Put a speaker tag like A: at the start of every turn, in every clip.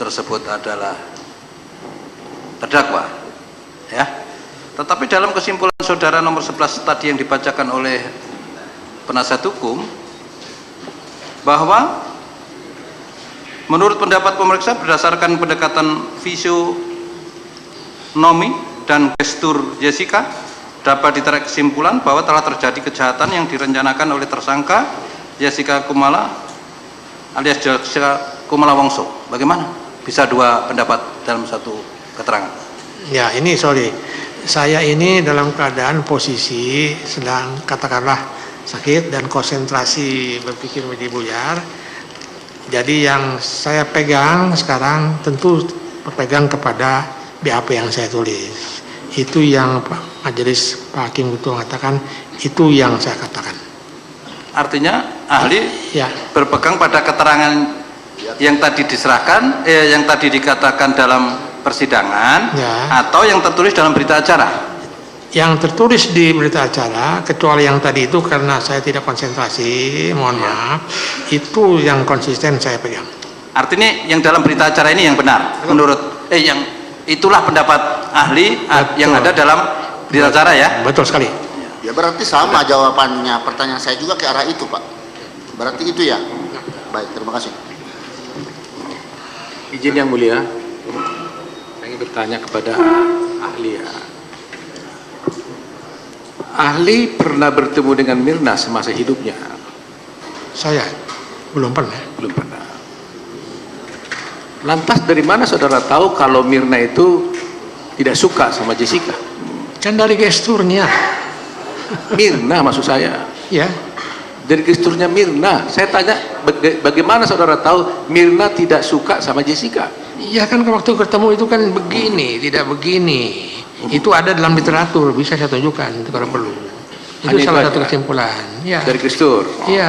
A: tersebut adalah terdakwa, ya. Tetapi dalam kesimpulan saudara nomor 11 tadi yang dibacakan oleh penasihat hukum, bahwa menurut pendapat pemeriksa berdasarkan pendekatan fisionomi dan gestur Jessica dapat ditarik kesimpulan bahwa telah terjadi kejahatan yang direncanakan oleh tersangka Jessica Kumala alias Jessica Kumala Wongso. Bagaimana bisa dua pendapat dalam satu keterangan?
B: Ya, ini saya ini dalam keadaan posisi sedang katakanlah sakit dan konsentrasi berpikir menjadi buyar. Jadi yang saya pegang sekarang tentu berpegang kepada BAP yang saya tulis. Itu yang majelis Pak Hakim itu mengatakan, itu yang saya katakan.
A: Artinya ahli
B: ya
A: berpegang pada keterangan yang tadi diserahkan, yang tadi dikatakan dalam persidangan, ya, atau yang tertulis dalam berita acara?
B: Yang tertulis di berita acara, kecuali yang tadi itu karena saya tidak konsentrasi, mohon maaf, itu yang konsisten saya pegang. Artinya yang dalam berita acara ini yang benar, menurut yang itulah pendapat ahli. Betul. Yang ada dalam berita acara, ya? Betul sekali.
C: Ya berarti sama jawabannya, pertanyaan saya juga ke arah itu, Pak. Berarti itu ya? Baik, terima kasih.
D: Izin yang mulia, saya ingin bertanya kepada ahli, ya. Ahli pernah bertemu dengan Mirna semasa hidupnya?
B: Saya belum pernah.
D: Belum pernah. Lantas dari mana saudara tahu kalau Mirna itu tidak suka sama Jessica?
B: Kan dari gesturnya.
D: Mirna maksud saya.
B: Ya.
D: Dari gesturnya Mirna. Saya tanya bagaimana saudara tahu Mirna tidak suka sama Jessica?
B: Iya kan waktu ketemu itu kan begini, tidak begini. Itu ada dalam literatur, bisa saya tunjukkan itu kalau perlu. Itu hanya salah satu kesimpulan. Ya.
D: Dari gestur.
B: Iya.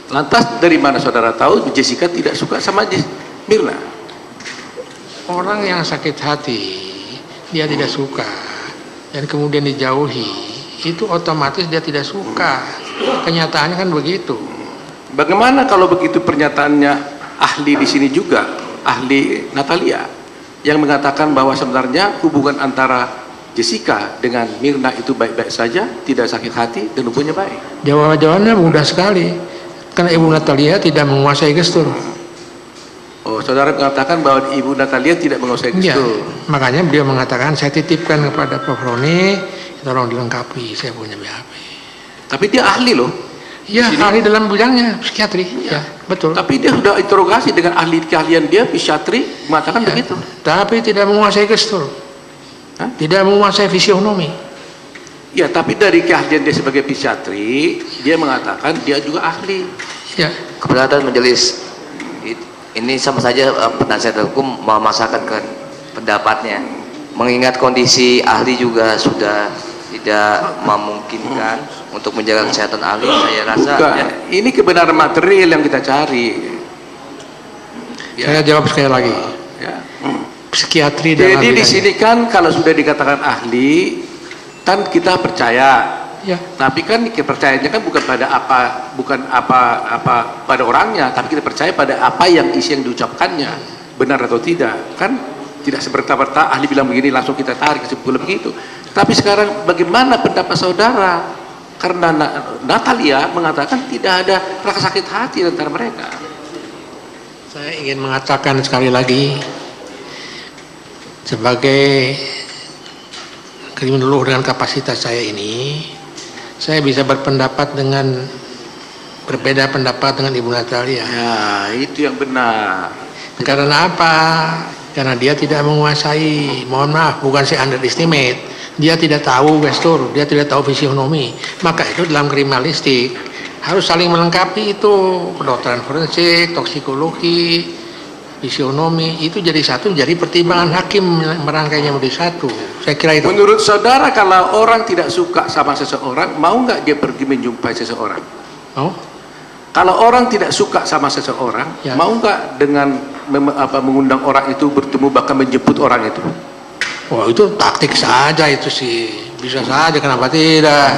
D: Lantas dari mana saudara tahu Jessica tidak suka sama Mirna?
B: Orang yang sakit hati, dia tidak suka, dan kemudian dijauhi, itu otomatis dia tidak suka. Kenyataannya kan begitu.
D: Bagaimana kalau begitu pernyataannya ahli di sini juga, ahli Natalia, yang mengatakan bahwa sebenarnya hubungan antara Jessica dengan Mirna itu baik-baik saja, tidak sakit hati dan hubungannya baik?
B: Jawabannya mudah sekali. Karena Ibu Natalia tidak menguasai gestur.
D: Oh, saudara mengatakan bahwa Ibu Natalia tidak menguasai gestur.
B: Ya, makanya beliau mengatakan saya titipkan kepada Prof. Roni, tolong dilengkapi, saya punya BAP.
D: Tapi dia ahli loh.
B: Ya, ahli dalam bidangnya psikiatri. Ya, betul.
D: Tapi dia sudah interogasi dengan ahli keahlian dia psikiatri, mengatakan
B: ya,
D: begitu.
B: Tapi tidak menguasai gestur. Hah? Tidak menguasai fisionomi.
D: Ya, tapi dari keahlian dia sebagai psikiatri, dia mengatakan dia juga ahli.
B: Ya.
E: Keberatan majelis, ini sama saja penasihat hukum memaksakan ke pendapatnya. Mengingat kondisi ahli juga sudah tidak memungkinkan untuk menjaga kesehatan ahli, saya rasa.
D: Ya, ini kebenaran material yang kita cari.
B: Ya. Saya jawab sekali lagi. Ya. Psikiatri dalam
D: jadi di sini kan kalau sudah dikatakan ahli, kan kita percaya, ya. Tapi kan kepercayaannya kan bukan pada apa pada orangnya, tapi kita percaya pada apa yang isi yang diucapkannya, benar atau tidak. Kan tidak semerta-merta ahli bilang begini langsung kita tarik kesimpulan begitu. Tapi sekarang bagaimana pendapat saudara? Karena Natalia mengatakan tidak ada rasa sakit hati antara mereka.
B: Saya ingin mengatakan sekali lagi, sebagai kriminolog dengan kapasitas saya ini, saya bisa berpendapat dengan berbeda pendapat dengan Ibu Natalia.
D: Ya, itu yang benar.
B: Karena apa? Karena dia tidak menguasai, mohon maaf, bukan saya underestimate, dia tidak tahu gestur, dia tidak tahu fisionomi. Maka itu dalam kriminalistik harus saling melengkapi itu, kedokteran forensik, toksikologi, fisionomi, itu jadi satu, jadi pertimbangan hakim merangkainya menjadi satu. Saya kira itu.
D: Menurut saudara, kalau orang tidak suka sama seseorang, mau nggak dia pergi menjumpai seseorang?
B: Mau?
D: Kalau orang tidak suka sama seseorang, ya, mau nggak dengan mengundang orang itu bertemu, bahkan menjemput orang itu?
B: Wah, itu taktik saja itu sih, bisa saja, kenapa tidak?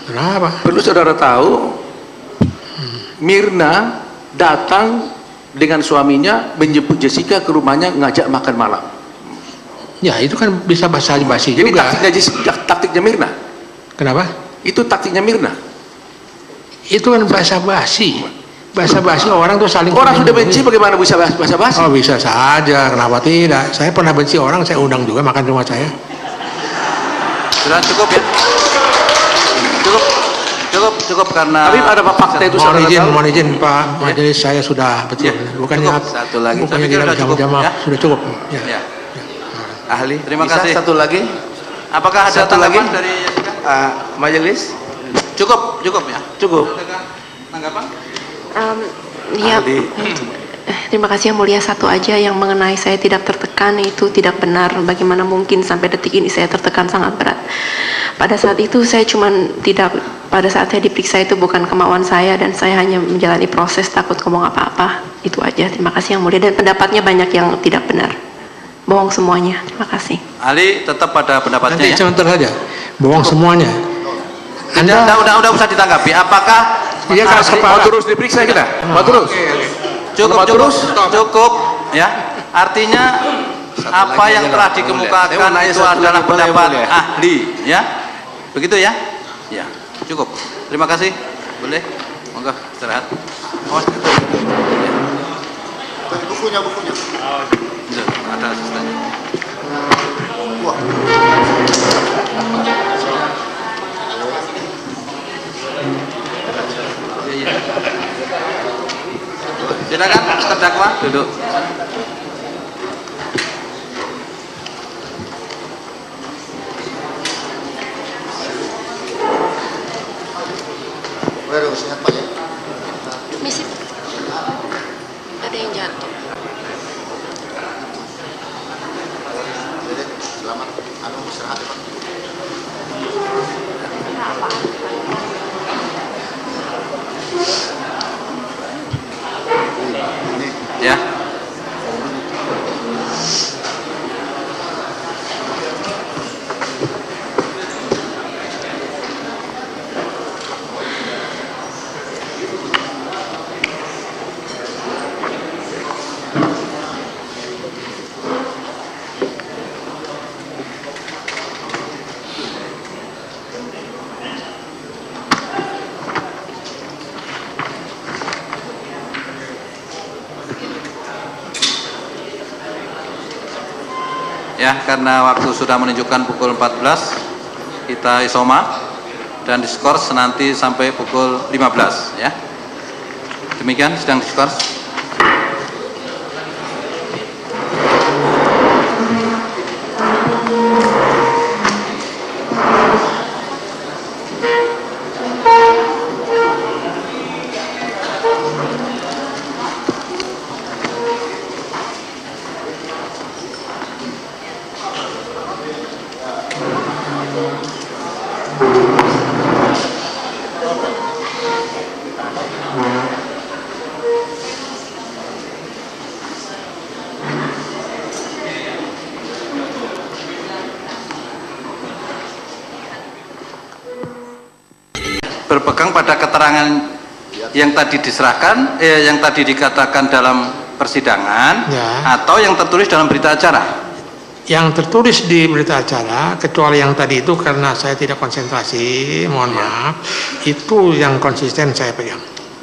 B: Kenapa?
D: Perlu saudara tahu, Mirna datang dengan suaminya menjemput Jessica ke rumahnya ngajak makan malam.
B: Ya itu kan bisa basa-basi
D: Jadi
B: juga.
D: taktiknya Mirna.
B: Kenapa?
D: Itu taktiknya Mirna.
B: Itu kan basa-basi. Basa-basi orang tuh saling.
D: Orang sudah benci bagaimana bisa basa-basi?
B: Oh bisa saja, kenapa tidak? Saya pernah benci orang, saya undang juga makan rumah saya.
A: Sudah cukup ya. Cukup karena.
D: Tapi ada fakta itu
B: Mohon izin Pak Majelis, saya sudah betul.
A: Ya,
B: Bukannya
A: cukup.
E: Satu lagi.
B: bukannya
A: Saya pikir
B: tidak
A: sudah cukup,
B: jamaah,
A: ya.
B: sudah cukup. Ya.
A: Ya.
E: Ahli,
A: Terima
E: bisa
A: kasih.
E: satu lagi.
A: Apakah ada
E: Satu
A: tanggapan
E: lagi?
A: dari Jessica?
E: Majelis?
A: Cukup ya.
E: Cukup.
A: Adakah tanggapan?
F: Ya,
E: Ahli.
F: terima kasih yang mulia. Satu aja yang mengenai saya tidak tertekan itu tidak benar. Bagaimana mungkin sampai detik ini saya tertekan sangat berat. Pada saat itu saya pada saat saya diperiksa itu bukan kemauan saya dan saya hanya menjalani proses takut ngomong apa-apa. Itu aja. Terima kasih yang mulia, dan pendapatnya banyak yang tidak benar. Bohong semuanya. Terima kasih.
A: Ali tetap pada pendapatnya
B: Nanti
A: ya.
B: sebentar saja. Bohong semuanya.
A: Udah usah ditanggapi. Apakah
B: Iya kalau
D: Mau terus diperiksa kita? Mau terus?
A: cukup ya. Artinya apa yang telah dikemukakan itu adalah pendapat ahli ya. Begitu ya? Ya, cukup. Terima kasih. Boleh? Monggo istirahat. Awas.
C: Bukunya.
A: Ada asistennya.
C: Wah.
A: Iya. Silakan terdakwa duduk.
C: Waduh, sehat Pak ya.
F: Misi. Ada yang jatuh.
C: Jadi, selamat. Istirahat ya Pak. Ini.
A: Ya. Ya, karena waktu sudah menunjukkan pukul 14, kita isoma dan diskors nanti sampai pukul 15 ya. Demikian sidang diskors. Berpegang pada keterangan yang tadi diserahkan, yang tadi dikatakan dalam persidangan,
B: Ya.
A: atau yang tertulis dalam berita acara.
B: Yang tertulis di berita acara, kecuali yang tadi itu karena saya tidak konsentrasi, mohon maaf, itu yang konsisten saya pegang.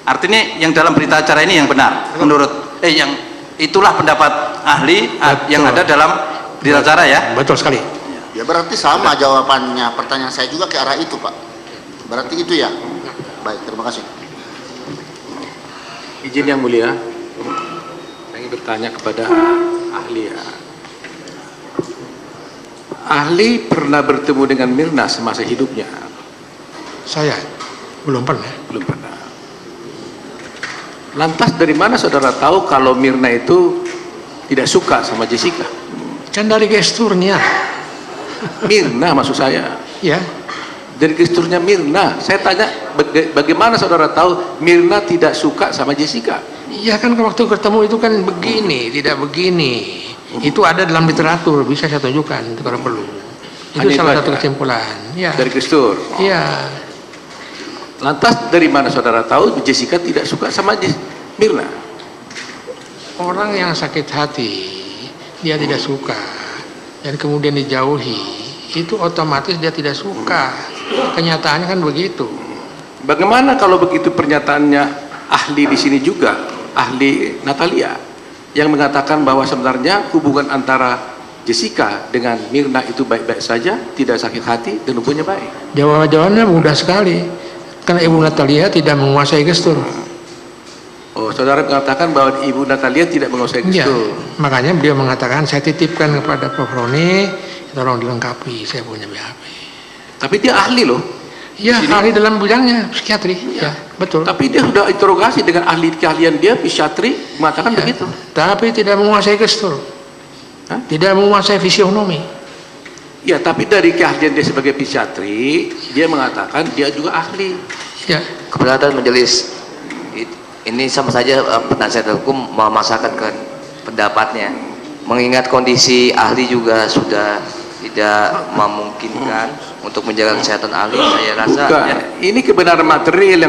A: Artinya yang dalam berita acara ini yang benar, menurut yang itulah pendapat ahli yang ada dalam berita acara ya.
B: Betul sekali.
C: Ya berarti sama jawabannya pertanyaan saya juga ke arah itu Pak. Berarti itu ya. Baik, terima kasih.
D: Izin yang mulia, saya ingin bertanya kepada ahli ya. Ahli pernah bertemu dengan Mirna semasa hidupnya?
B: Saya belum pernah.
D: Belum pernah. Lantas dari mana saudara tahu kalau Mirna itu tidak suka sama Jessica?
B: Kan dari gesturnya.
D: Mirna maksud saya.
B: Ya.
D: Dari gesturnya Mirna. Saya tanya bagaimana saudara tahu Mirna tidak suka sama Jessica?
B: Iya kan waktu ketemu itu kan begini, tidak begini. Itu ada dalam literatur, bisa saya tunjukkan kalau perlu. Itu
D: Hanya
B: salah
D: itu
B: satu
D: aja?
B: kesimpulan. Ya.
D: Dari gestur.
B: Iya.
D: Lantas dari mana saudara tahu Jessica tidak suka sama Mirna?
B: orang yang sakit hati, dia tidak suka, dan kemudian dijauhi, itu otomatis dia tidak suka. Kenyataannya kan begitu.
D: Bagaimana kalau begitu pernyataannya ahli di sini juga, ahli Natalia, yang mengatakan bahwa sebenarnya hubungan antara Jessica dengan Mirna itu baik-baik saja, tidak sakit hati, dan hubungannya baik.
B: Jawabannya mudah sekali, karena Ibu Natalia tidak menguasai gestur.
D: Oh, saudara mengatakan bahwa Ibu Natalia tidak menguasai
B: Iya,
D: gestur.
B: makanya beliau mengatakan saya titipkan kepada Prof. Roni, tolong dilengkapi, saya punya BAP.
D: Tapi dia ahli loh.
B: Iya,
D: Sini.
B: ahli dalam bidangnya psikiatri, ya betul.
D: Tapi dia sudah interogasi dengan ahli keahlian dia, psikiatri, mengatakan
B: Ya,
D: begitu.
B: tapi tidak menguasai gestur.
D: Hah?
B: Tidak menguasai fisionomi.
D: Ya, tapi dari keahlian dia sebagai psikiatri, dia mengatakan dia juga ahli.
B: Ya,
E: Keberatan majelis, ini sama saja penasihat hukum memaksakan ke pendapatnya, mengingat kondisi ahli juga sudah tidak memungkinkan untuk menjaga kesehatan ahli. Saya rasa
D: Bukan, ini kebenaran material yang